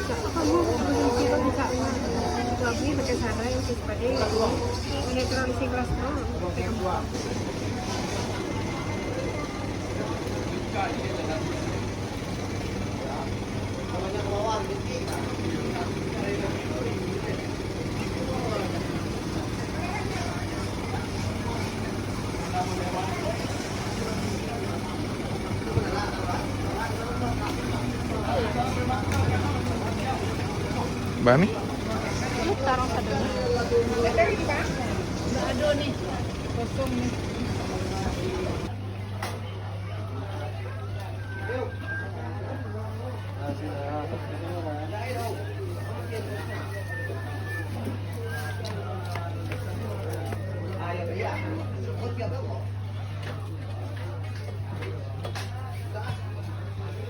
bisa kamu bisa bisa lagi pakai sana yang pada netralisasi kelas Bani? Lu taruh sadonya. Nggak ada nih, kosong nih.